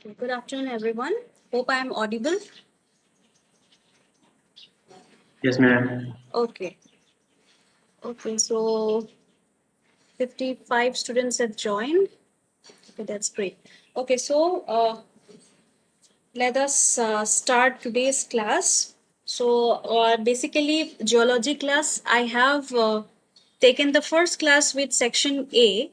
Okay, good afternoon, everyone. Hope I am audible. Yes, ma'am. Okay. Okay, so 55 students have joined. Okay, that's great. Okay, so let us start today's class. So, basically, geology class, I have taken the first class with section A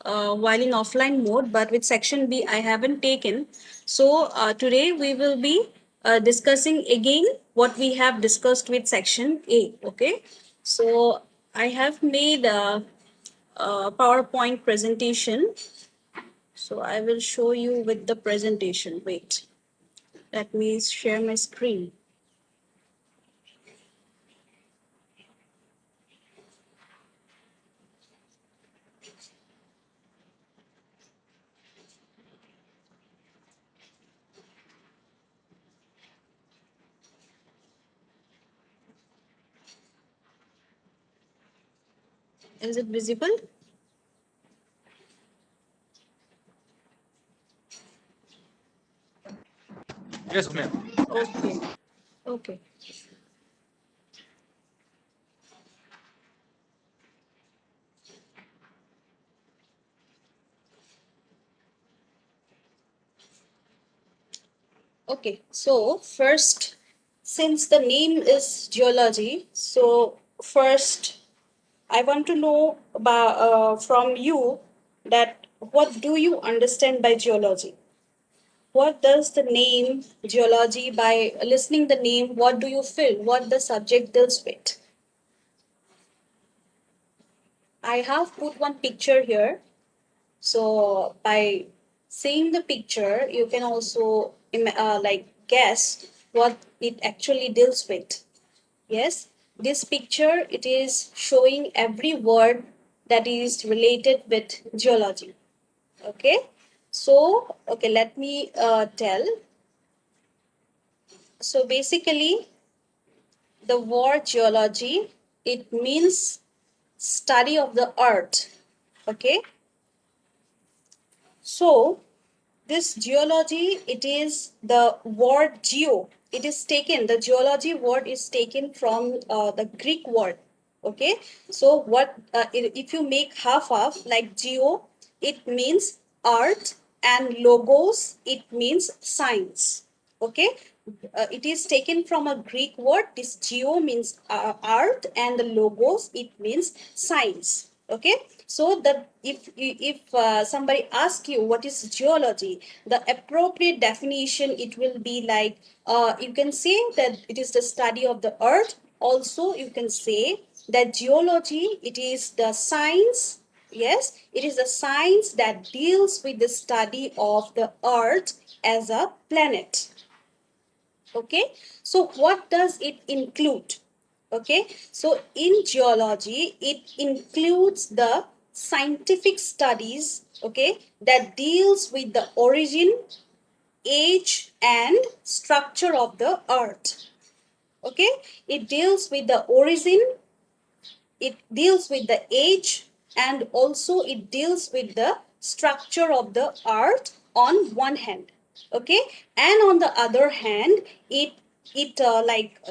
while in offline mode, but with section B, I haven't taken. So, today we will be discussing again what we have discussed with section A. Okay, so I have made a PowerPoint presentation. So, I will show you with the presentation. Wait. Let me share my screen. Is it visible? Yes, ma'am. Okay. Okay. Okay. So first, since the name is geology, so first I want to know about from you that what do you understand by geology? What does the name geology, by listening the name, what do you feel? What the subject deals with? I have put one picture here. So by seeing the picture, you can also guess what it actually deals with. Yes, this picture, it is showing every word that is related with geology. Okay, so okay, let me tell. So basically, the word geology, it means study of the earth. Okay, so this geology, it is the word geo. It is taken, the geology word is taken from the Greek word. Okay, so if you make half like geo, it means earth, and logos, it means science. Okay, it is taken from a Greek word. This geo means earth, and the logos, it means science. Okay, so that if somebody asks you what is geology, the appropriate definition, it will be like, you can say that it is the study of the earth. Also you can say that geology, it is the science. Yes, it is a science that deals with the study of the earth as a planet. Okay, so what does it include? Okay, so in geology, it includes the scientific studies, okay, that deals with the origin, age, and structure of the earth. Okay, it deals with the origin, it deals with the age, and also it deals with the structure of the earth on one hand. Okay, and on the other hand, it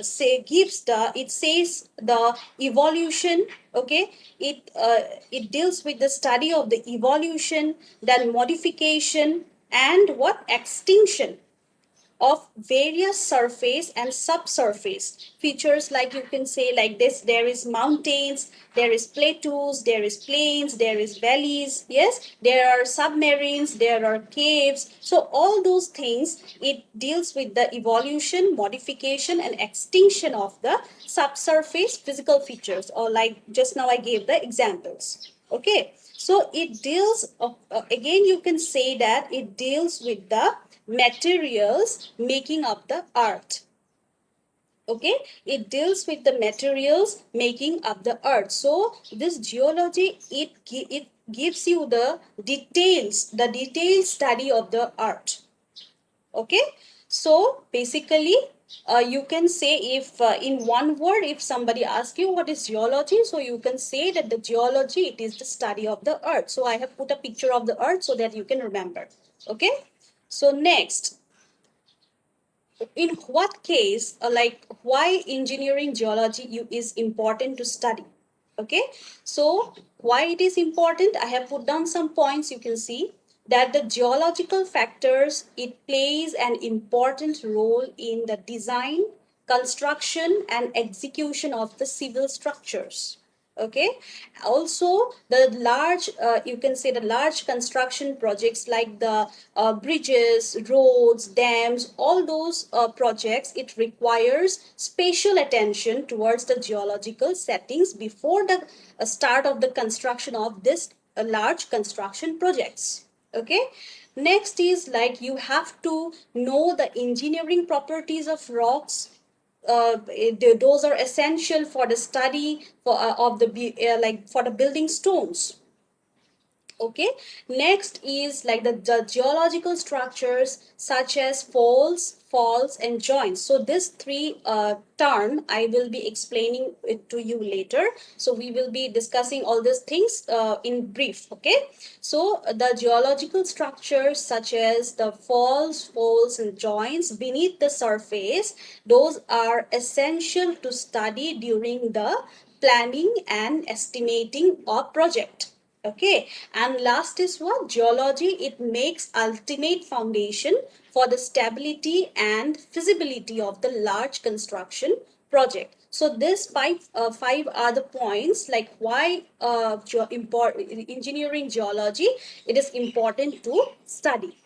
says the evolution. Okay, it deals with the study of the evolution, then modification, and what extinction of various surface and subsurface features. Like you can say like this, there is mountains, there is plateaus, there is plains, there is valleys. Yes, there are submarines, there are caves. So all those things, it deals with the evolution, modification, and extinction of the subsurface physical features, or like just now I gave the examples. Okay, so it deals again, you can say that it deals with the materials making up the earth. Okay, it deals with the materials making up the earth. So this geology, it gives you the detailed study of the earth. Okay, so basically, you can say, if in one word, if somebody asks you what is geology, so you can say that the geology, it is the study of the earth. So I have put a picture of the earth so that you can remember. Okay, So next, in what case, like why engineering geology is important to study? Okay, so why it is important, I have put down some points. You can see that the geological factors, it plays an important role in the design, construction and execution of the civil structures. Okay, also the large, you can say the large construction projects like the bridges, roads, dams, all those projects, it requires special attention towards the geological settings before the start of the construction of this large construction projects. Okay, next is like you have to know the engineering properties of rocks. Those are essential for the study for of the like for the building stones. Okay, next is like the geological structures such as faults and joints. So this three term I will be explaining it to you later. So we will be discussing all these things in brief. Okay, so the geological structures such as the faults and joints beneath the surface, those are essential to study during the planning and estimating a project. Okay, and last is what? Geology, it makes ultimate foundation for the stability and feasibility of the large construction project. So this five are the points like why engineering geology, it is important to study.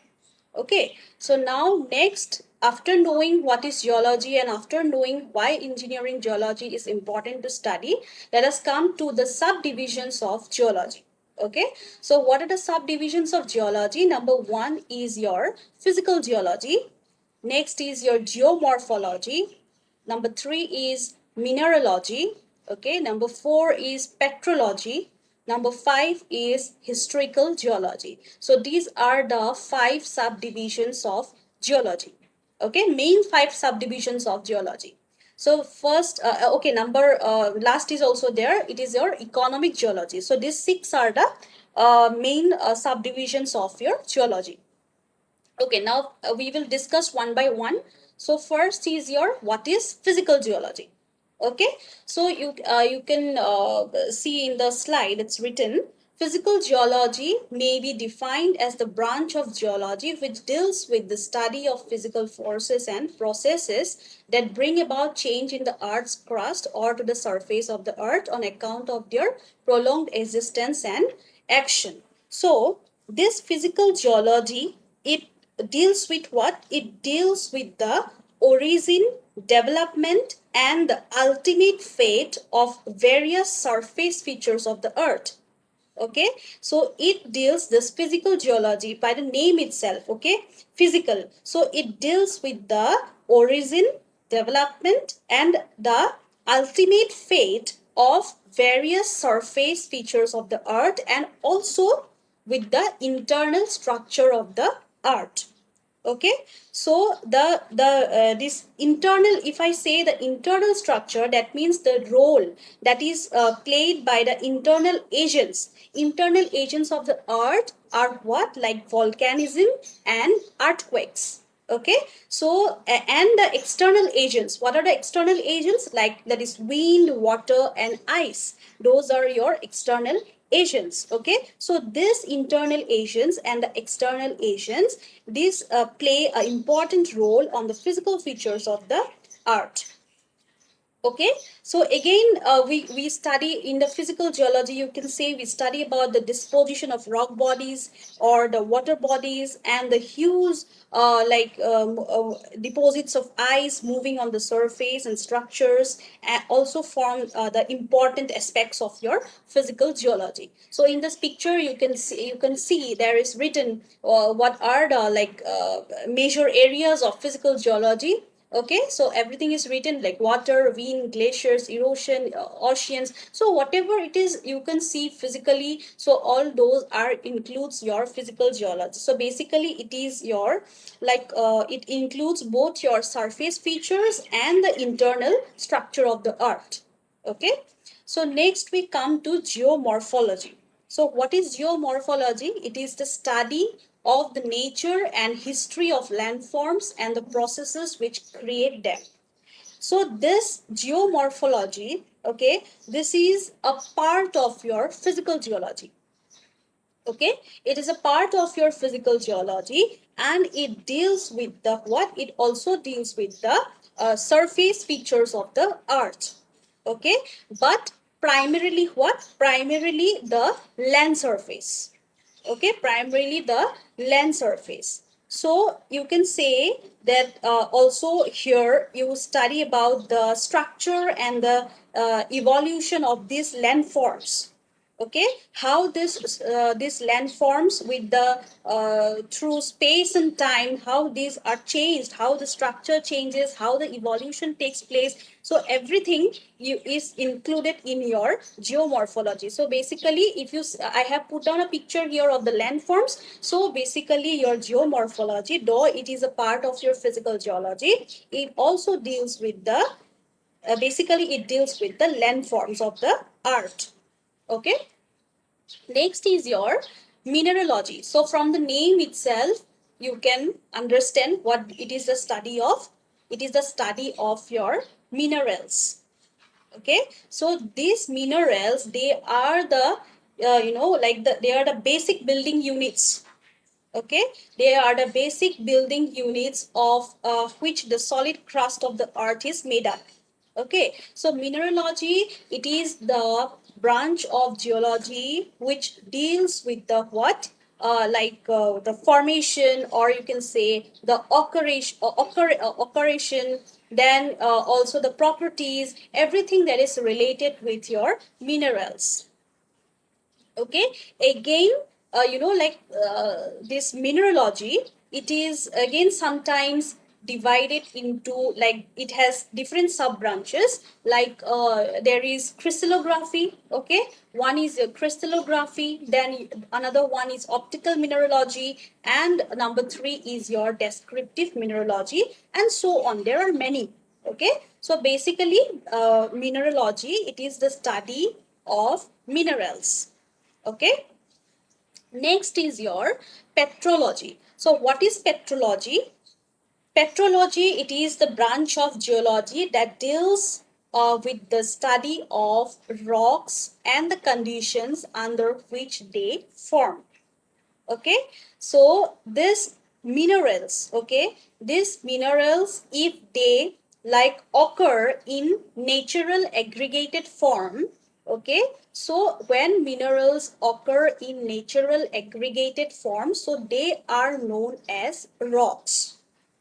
Okay, so now next, after knowing what is geology and after knowing why engineering geology is important to study, let us come to the subdivisions of geology. Okay, so what are the subdivisions of geology? Number one is your physical geology. Next is your geomorphology. Number three is mineralogy. Okay, number four is petrology. Number five is historical geology. So these are the five subdivisions of geology. Okay, main five subdivisions of geology. So first, okay, number last is also there. It is your economic geology. So these six are the main subdivisions of your geology. Okay, now we will discuss one by one. So first is your what is physical geology. Okay, so you can see in the slide it's written physical geology may be defined as the branch of geology which deals with the study of physical forces and processes that bring about change in the earth's crust or to the surface of the earth on account of their prolonged existence and action. So this physical geology, it deals with what? It deals with the origin, development and the ultimate fate of various surface features of the earth. Okay, so it deals this physical geology by the name itself. Okay, physical, so it deals with the origin, development and the ultimate fate of various surface features of the earth and also with the internal structure of the earth. Okay, so this internal, if I say the internal structure, that means the role that is played by the internal agents of the earth are what? Like volcanism and earthquakes. Okay, so and the external agents, what are the external agents? Like that is wind, water and ice. Those are your external agents. Okay, so this internal agents and the external agents, these play an important role on the physical features of the earth. Okay, so again we study in the physical geology, you can say we study about the disposition of rock bodies or the water bodies and the huge deposits of ice moving on the surface and structures also form the important aspects of your physical geology. So in this picture you can see there is written what are the major areas of physical geology. Okay, so everything is written like water, wind, glaciers, erosion, oceans. So whatever it is you can see physically, so all those are includes your physical geology. So basically it is your it includes both your surface features and the internal structure of the earth. Okay, so next we come to geomorphology. So what is geomorphology? It is the study of the nature and history of landforms and the processes which create them. So this geomorphology, okay, this is a part of your physical geology. Okay, it is a part of your physical geology, and it deals with the what? It also deals with the surface features of the earth. Okay, but primarily what? Primarily the land surface. Okay, primarily the land surface. So you can say that also here you study about the structure and the evolution of these landforms. Okay, how this landforms with the through space and time, how these are changed, how the structure changes, how the evolution takes place. So everything is included in your geomorphology. So basically, if you I have put down a picture here of the landforms. So basically your geomorphology, though it is a part of your physical geology, it also deals with the basically it deals with the landforms of the earth. Okay, next is your mineralogy. So from the name itself, you can understand what it is the study of. It is the study of your minerals. Okay, so these minerals, they are the like they are the basic building units. Okay, they are the basic building units of which the solid crust of the earth is made up. Okay, so mineralogy, it is the branch of geology which deals with the what? The formation, or you can say the occurration, then also the properties, everything that is related with your minerals. Okay, again, this mineralogy, it is again sometimes divided into, like, it has different sub branches, like there is crystallography. Okay, one is crystallography, then another one is optical mineralogy, and number three is your descriptive mineralogy, and so on. There are many. Okay, so basically mineralogy, it is the study of minerals. Okay, next is your petrology. So what is petrology? Petrology, it is the branch of geology that deals with the study of rocks and the conditions under which they form. Okay, so this minerals, okay, these minerals, if they like occur in natural aggregated form. Okay, so when minerals occur in natural aggregated form, so they are known as rocks.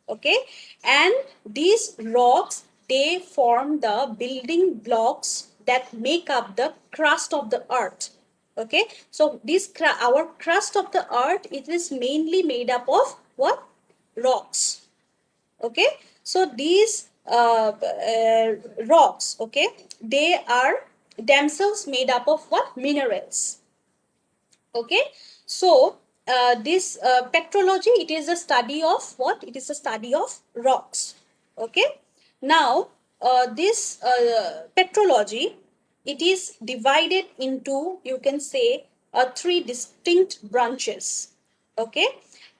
Okay, and these rocks, they form the building blocks that make up the crust of the earth. Okay, so this our crust of the earth, it is mainly made up of what? Rocks. Okay, so these rocks, okay, they are themselves made up of what? Minerals. Okay, so this petrology, it is a study of what? It is a study of rocks. Okay, now this petrology, it is divided into, you can say, three distinct branches. Okay,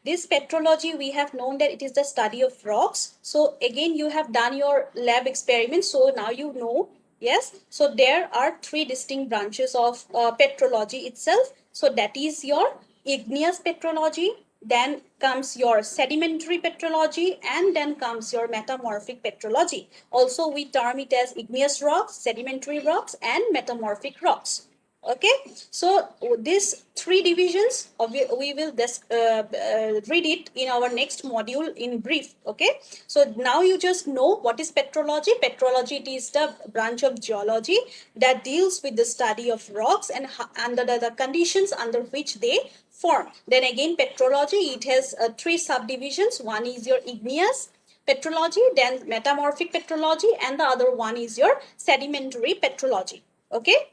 this petrology, we have known that it is the study of rocks. So again, you have done your lab experiment, so now you know. Yes, so there are three distinct branches of petrology itself. So that is your igneous petrology, then comes your sedimentary petrology, and then comes your metamorphic petrology. Also, we term it as igneous rocks, sedimentary rocks, and metamorphic rocks. Okay, so these three divisions, we will read it in our next module in brief. Okay, so now you just know what is petrology. Petrology, it is the branch of geology that deals with the study of rocks and under the conditions under which they form. Then again, petrology, it has three subdivisions. One is your igneous petrology, then metamorphic petrology, and the other one is your sedimentary petrology. Okay,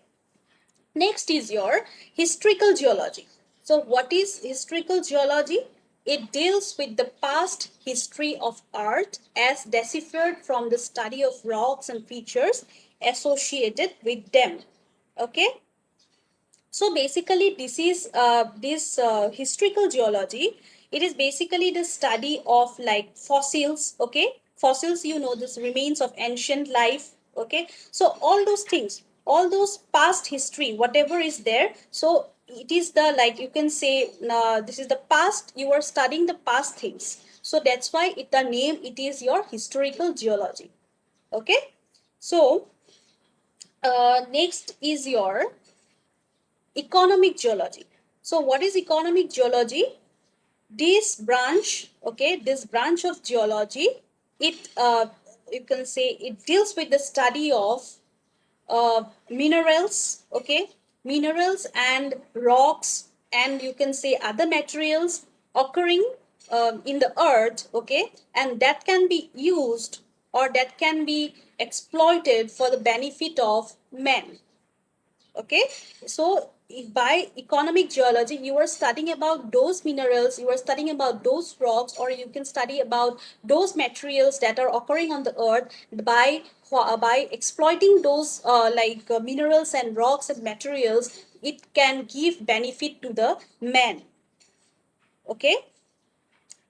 next is your historical geology. So what is historical geology? It deals with the past history of earth as deciphered from the study of rocks and features associated with them. Okay, so basically this is this historical geology, It is basically the study of like fossils, okay? Fossils, you know, this remains of ancient life, okay? So all those things, all those past history, whatever is there, so it is the, like you can say, this is the past, you are studying the past things. So that's why the name, it is your historical geology, okay? So next is your economic geology. So what is economic geology? This branch, okay, this branch of geology, it you can say it deals with the study of minerals, okay, minerals and rocks, and you can say other materials occurring in the earth, okay, and that can be used or that can be exploited for the benefit of men, okay. So by economic geology, you are studying about those minerals, you are studying about those rocks, or you can study about those materials that are occurring on the earth. By exploiting those minerals and rocks and materials, it can give benefit to the man, okay.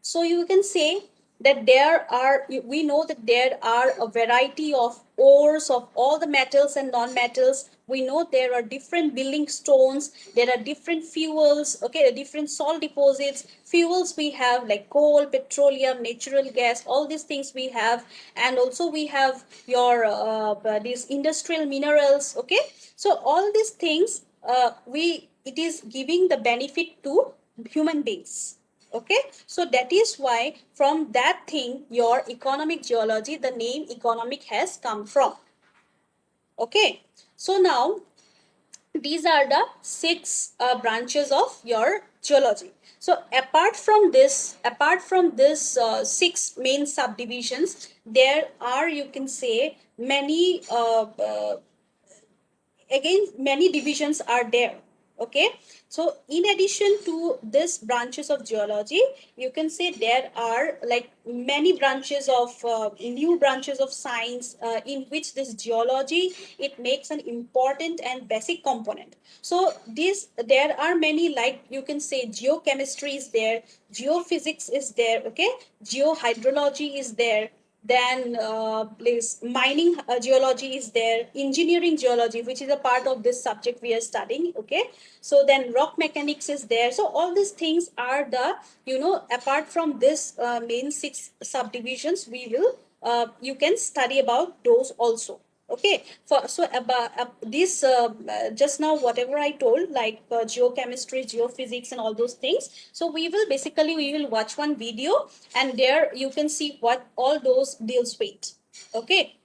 So you can say that there are, we know that there are a variety of ores of all the metals and non-metals. We know there are different building stones, there are different fuels, okay, different salt deposits. Fuels we have like coal, petroleum, natural gas, all these things we have. And also we have your these industrial minerals, okay. So all these things, we it is giving the benefit to human beings, okay. So that is why from that thing, your economic geology, the name economic has come from, okay. So now these are the six branches of your geology. So apart from this six main subdivisions, there are, you can say, many again many divisions are there, okay. So in addition to this branches of geology, you can say there are like many branches of new branches of science, in which this geology, it makes an important and basic component. So this, there are many, like you can say geochemistry is there, geophysics is there, okay, geohydrology is there, then mining geology is there, engineering geology, which is a part of this subject we are studying, okay. So then rock mechanics is there. So all these things are the, you know, apart from this main six subdivisions, we will you can study about those also, okay. For so about this just now whatever I told, like geochemistry, geophysics and all those things, so we will watch one video, and there you can see what all those deals with, okay.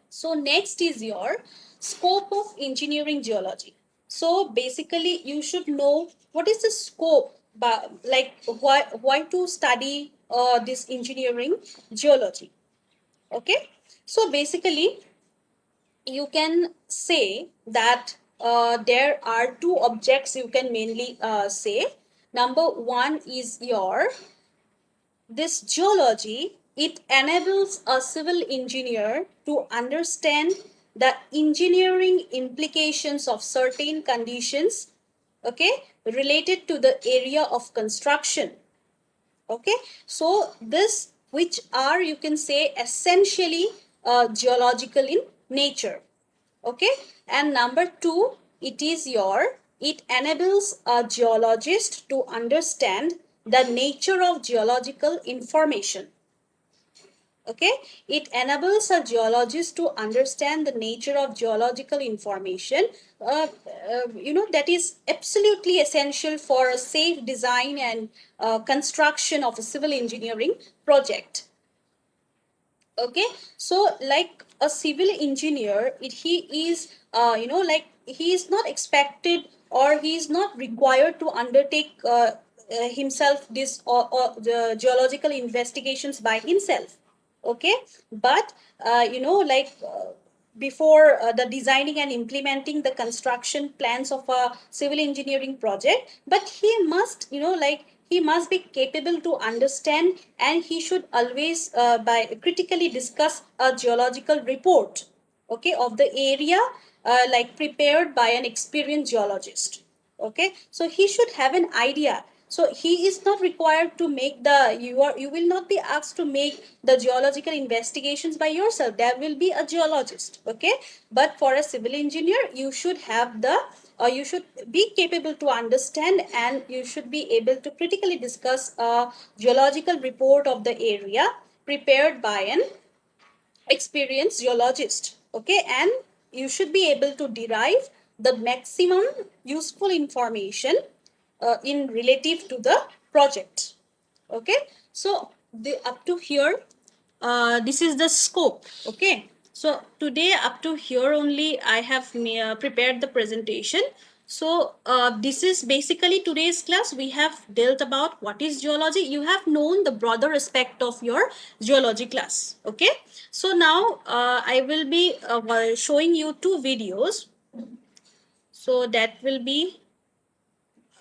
So next is your scope of engineering geology. So basically you should know what is the scope, but like why to study this engineering geology, okay. So basically you can say that there are two objects you can mainly say. Number one is your this geology. It enables a civil engineer to understand the engineering implications of certain conditions, okay, related to the area of construction, okay. So this, which are, you can say, essentially geological in nature, okay. And number two, it is your, it enables a geologist to understand the nature of geological information, okay. It enables a geologist to understand the nature of geological information, you know, that is absolutely essential for a safe design and construction of a civil engineering project, okay. So like a civil engineer, he is you know, like he is not expected or he is not required to undertake himself this or the geological investigations by himself, okay. But you know, like before the designing and implementing the construction plans of a civil engineering project, but he must, you know, like he must be capable to understand, and he should always by critically discuss a geological report, okay, of the area, like prepared by an experienced geologist, okay. So he should have an idea. So he is not required to make the, you will not be asked to make the geological investigations by yourself. There will be a geologist, okay? But for a civil engineer, you should have the, you should be capable to understand, and you should be able to critically discuss a geological report of the area prepared by an experienced geologist, okay? And you should be able to derive the maximum useful information in relative to the project, okay? So the up to here, this is the scope, okay? So today up to here only I have prepared the presentation. So this is basically today's class. We have dealt about what is geology. You have known the broader aspect of your geology class, okay? So now I will be showing you two videos. So that will be,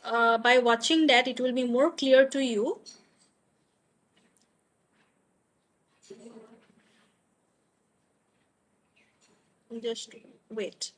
by watching that, it will be more clear to you. Just wait.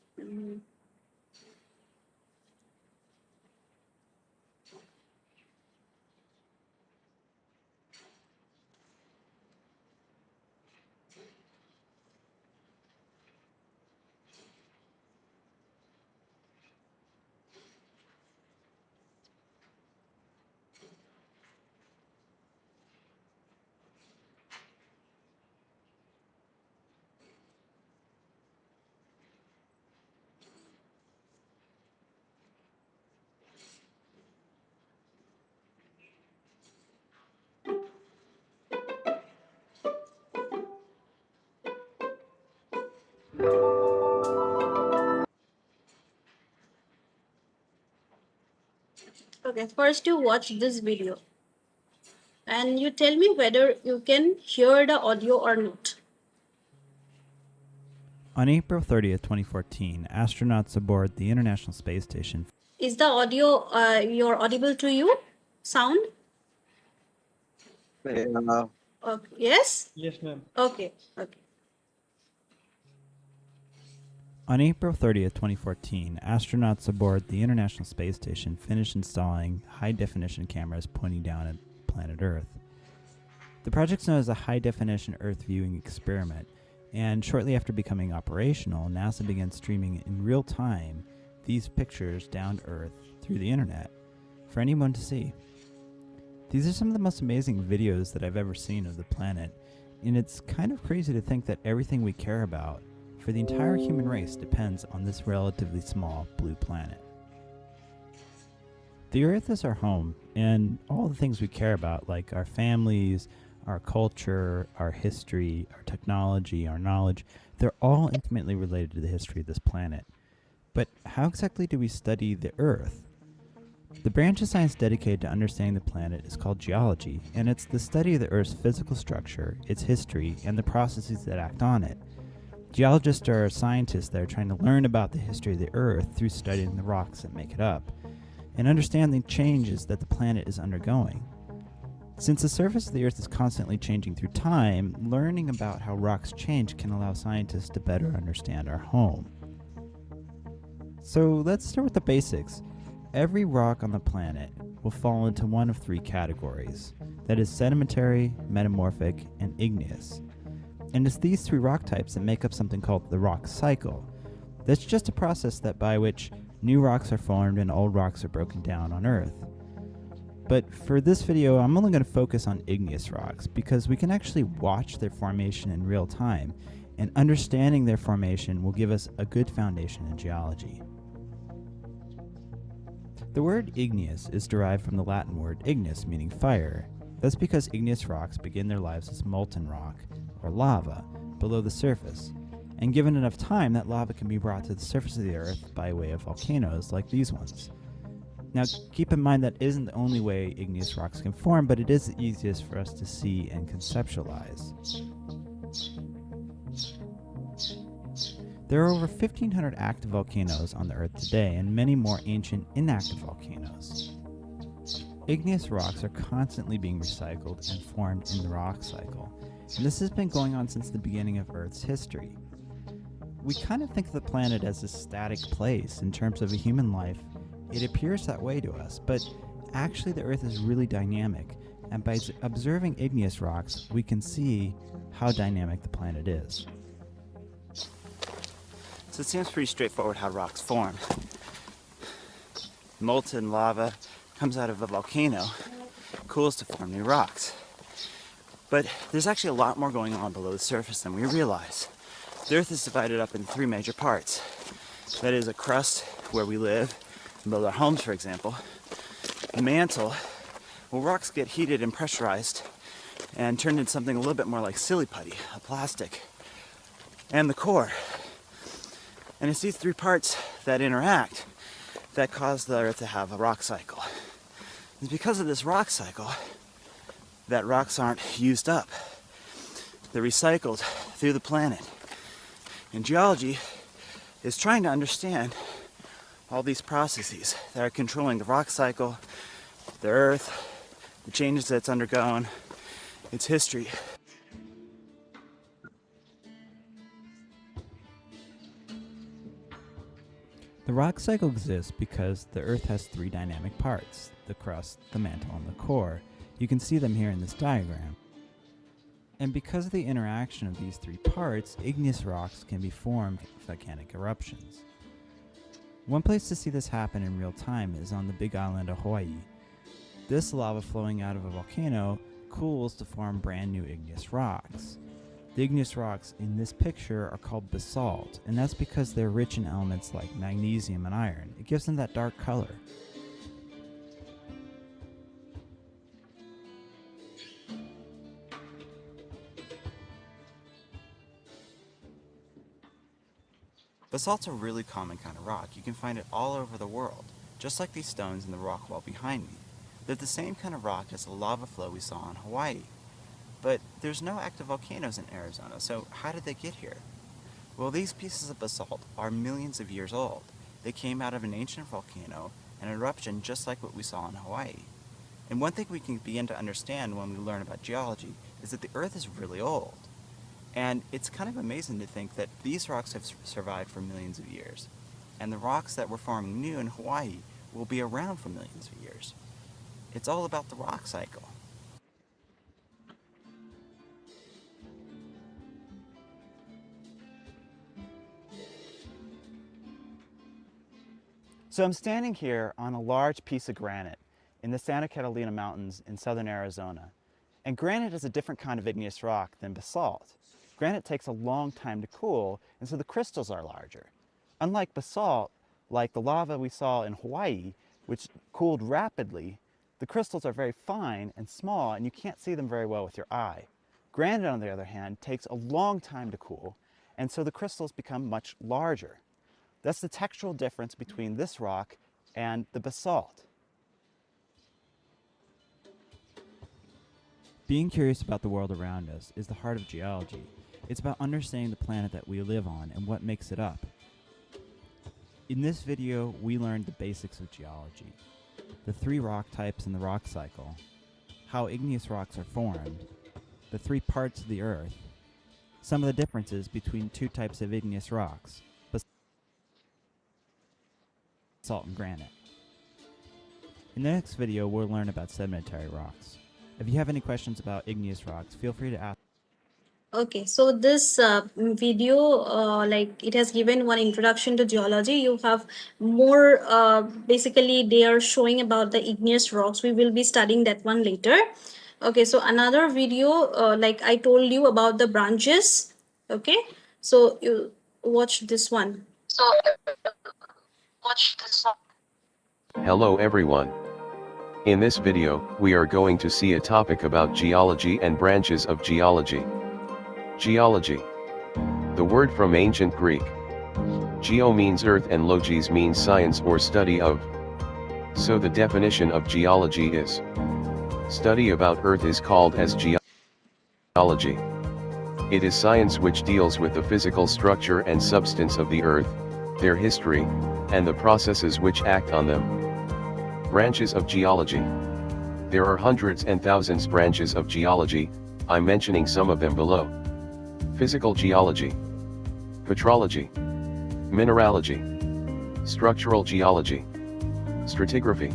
Okay, first you watch this video and you tell me whether you can hear the audio or not. On April 30th, 2014, astronauts aboard the International Space Station. Is the audio you're audible to you? Sound? Okay, yes? Yes, ma'am. Okay, okay. On April 30th, 2014, astronauts aboard the International Space Station finished installing high-definition cameras pointing down at planet Earth. The project's known as a high-definition Earth viewing experiment, and shortly after becoming operational, NASA began streaming in real time these pictures down to Earth through the internet for anyone to see. These are some of the most amazing videos that I've ever seen of the planet, and it's kind of crazy to think that everything we care about for the entire human race depends on this relatively small blue planet. The Earth is our home, and all the things we care about, like our families, our culture, our history, our technology, our knowledge, they're all intimately related to the history of this planet. But how exactly do we study the Earth? The branch of science dedicated to understanding the planet is called geology, and it's the study of the Earth's physical structure, its history, and the processes that act on it. Geologists are scientists that are trying to learn about the history of the Earth through studying the rocks that make it up, and understand the changes that the planet is undergoing. Since the surface of the Earth is constantly changing through time, learning about how rocks change can allow scientists to better understand our home. So let's start with the basics. Every rock on the planet will fall into one of three categories. That is sedimentary, metamorphic, and igneous. And it's these three rock types that make up something called the rock cycle. That's just a process by which new rocks are formed and old rocks are broken down on Earth. But for this video, I'm only going to focus on igneous rocks because we can actually watch their formation in real time, and understanding their formation will give us a good foundation in geology. The word igneous is derived from the Latin word ignis, meaning fire. That's because igneous rocks begin their lives as molten rock, or lava, below the surface, and given enough time, that lava can be brought to the surface of the Earth by way of volcanoes like these ones. Now, keep in mind that isn't the only way igneous rocks can form, but it is the easiest for us to see and conceptualize. There are over 1,500 active volcanoes on the Earth today, and many more ancient inactive volcanoes. Igneous rocks are constantly being recycled and formed in the rock cycle, and this has been going on since the beginning of Earth's history. We kind of think of the planet as a static place in terms of a human life. It appears that way to us, but actually the Earth is really dynamic, and by observing igneous rocks, we can see how dynamic the planet is. So it seems pretty straightforward how rocks form. Molten lava comes out of a volcano, cools to form new rocks. But there's actually a lot more going on below the surface than we realize. The Earth is divided up into three major parts. That is a crust, where we live and build our homes, for example. The mantle, where rocks get heated and pressurized and turned into something a little bit more like silly putty, a plastic. And the core. And it's these three parts that interact that cause the Earth to have a rock cycle. It's because of this rock cycle that rocks aren't used up. They're recycled through the planet. And geology is trying to understand all these processes that are controlling the rock cycle, the Earth, the changes that it's undergone, its history. The rock cycle exists because the Earth has three dynamic parts: the crust, the mantle, and the core. You can see them here in this diagram. And because of the interaction of these three parts, igneous rocks can be formed from volcanic eruptions. One place to see this happen in real time is on the Big Island of Hawaii. This lava flowing out of a volcano cools to form brand new igneous rocks. The igneous rocks in this picture are called basalt, and that's because they're rich in elements like magnesium and iron. It gives them that dark color. Basalt's a really common kind of rock. You can find it all over the world, just like these stones in the rock wall behind me. They're the same kind of rock as the lava flow we saw in Hawaii. But there's no active volcanoes in Arizona, so how did they get here? Well, these pieces of basalt are millions of years old. They came out of an ancient volcano, an eruption just like what we saw in Hawaii. And one thing we can begin to understand when we learn about geology is that the Earth is really old. And it's kind of amazing to think that these rocks have survived for millions of years. And the rocks that were forming new in Hawaii will be around for millions of years. It's all about the rock cycle. So I'm standing here on a large piece of granite in the Santa Catalina Mountains in southern Arizona. And granite is a different kind of igneous rock than basalt. Granite takes a long time to cool, and so the crystals are larger. Unlike basalt, like the lava we saw in Hawaii, which cooled rapidly, the crystals are very fine and small, and you can't see them very well with your eye. Granite, on the other hand, takes a long time to cool, and so the crystals become much larger. That's the textural difference between this rock and the basalt. Being curious about the world around us is the heart of geology. It's about understanding the planet that we live on and what makes it up. In this video, we learned the basics of geology, the three rock types in the rock cycle, how igneous rocks are formed, the three parts of the Earth, some of the differences between two types of igneous rocks, basalt and granite. In the next video, we'll learn about sedimentary rocks. If you have any questions about igneous rocks, feel free to ask. Okay, so this video, like it has given one introduction to geology. You have more, basically they are showing about the igneous rocks. We will be studying that one later. Okay, so another video, like I told you about the branches. Okay, so you watch this one. Hello everyone. In this video, we are going to see a topic about geology and branches of geology. Geology. The word from ancient Greek. Geo means earth and logis means science or study of. So the definition of geology is: study about earth is called as geology. It is science which deals with the physical structure and substance of the earth, their history, and the processes which act on them. Branches of geology. There are hundreds and thousands branches of geology. I'm mentioning some of them below. Physical geology, petrology, mineralogy, structural geology, stratigraphy,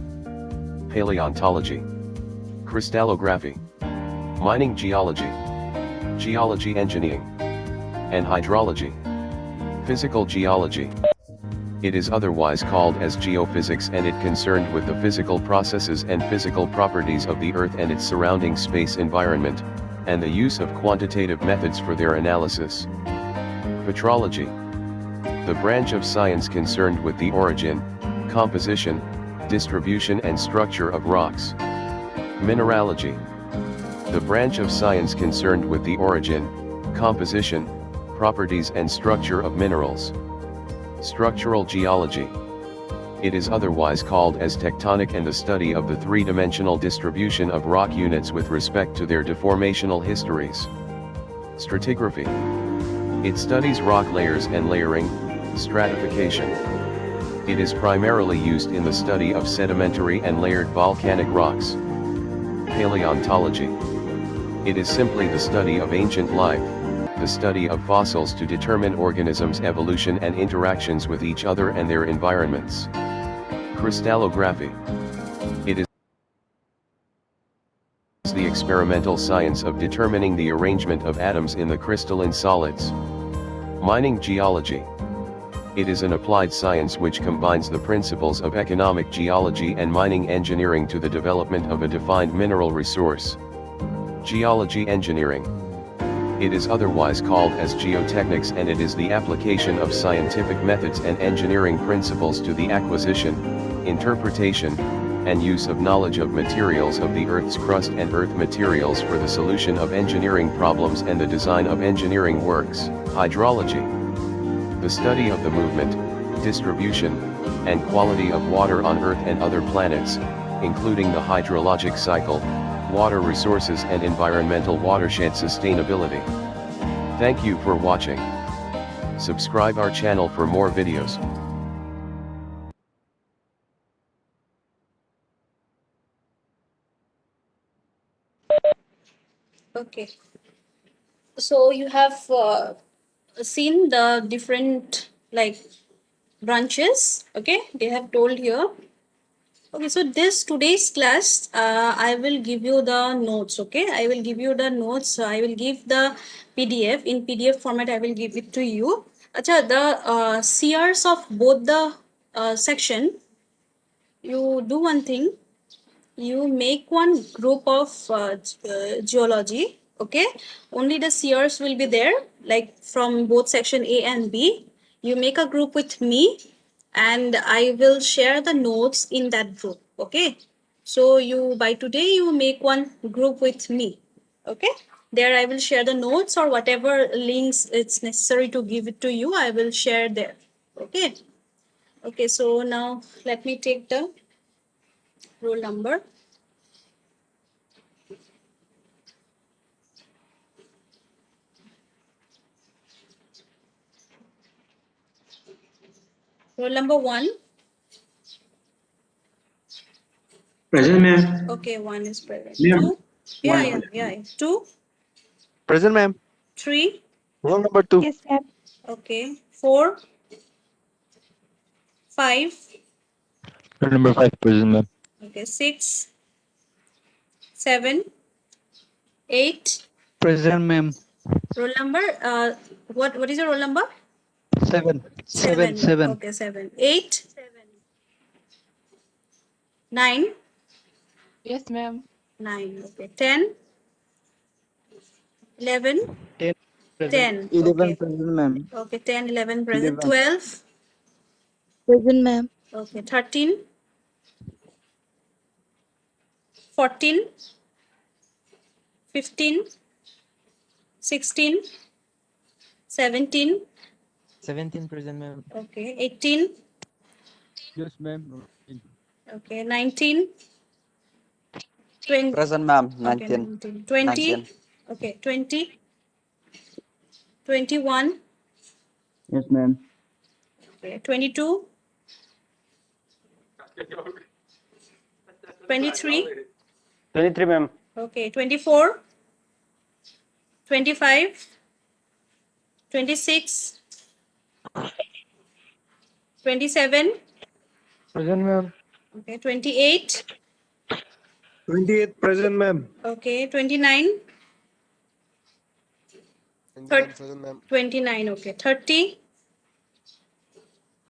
paleontology, crystallography, mining geology, geology engineering, and hydrology, physical geology. It is otherwise called as geophysics, and it concerned with the physical processes and physical properties of the Earth and its surrounding space environment, and the use of quantitative methods for their analysis. Petrology, the branch of science concerned with the origin, composition, distribution and structure of rocks. Mineralogy, the branch of science concerned with the origin, composition, properties and structure of minerals. Structural geology. It is otherwise called as tectonic and the study of the three-dimensional distribution of rock units with respect to their deformational histories. Stratigraphy. It studies rock layers and layering, stratification. It is primarily used in the study of sedimentary and layered volcanic rocks. Paleontology. It is simply the study of ancient life, the study of fossils to determine organisms' evolution and interactions with each other and their environments. Crystallography. It is the experimental science of determining the arrangement of atoms in the crystalline solids. Mining geology. It is an applied science which combines the principles of economic geology and mining engineering to the development of a defined mineral resource. Geology engineering. It is otherwise called as geotechnics, and it is the application of scientific methods and engineering principles to the acquisition, interpretation, and use of knowledge of materials of the Earth's crust and earth materials for the solution of engineering problems and the design of engineering works. Hydrology. The study of the movement, distribution, and quality of water on Earth and other planets, including the hydrologic cycle, water resources and environmental watershed sustainability. Thank you for watching. Subscribe our channel for more videos. Okay. So you have seen the different like branches. Okay, they have told here. Okay, so this today's class, I will give you the notes. Okay, I will give you the notes. I will give the PDF in PDF format. I will give it to you. Acha, the CRs of both the section. You do one thing. You make one group of geology. Okay, only the CRs will be there, like from both section A and B. You make a group with me, and I will share the notes in that group. Okay, so you by today you make one group with me. Okay, there I will share the notes or whatever links it's necessary to give it to you. I will share there. Okay. Okay, so now let me take the roll number. Roll number 1. Present, ma'am. Okay, 1 is present. Ma'am. 2. Yeah, One. yeah. 2, Present, ma'am. 3. Roll number 2. Yes, ma'am. Okay, 4, 5. Roll number 5. Present, ma'am. Okay, 6, 7, 8. Present, ma'am. Roll number. What is your roll number? 7. 7. 7. Okay, 7. 8, 9. Yes, ma'am. 9. Okay, 10, 11. 10. Present. 10. 11. Okay. Present, ma'am. Okay, 10, 11 present. 11. 12. Present, ma'am. Okay, 13, 14, 15, 16, 17. 17. Present, ma'am. Okay, 18. Yes, ma'am. Okay, 19. 20. Present, ma'am. Okay, 19. 20. Okay, 20. 21. Yes, ma'am. Okay, 22. 23. 23, ma'am. Okay, 24. 25. 26. 27. Present, ma'am. Okay, 28. 28 present, ma'am. Okay, 29. 29 present, ma'am. 29, okay. 30.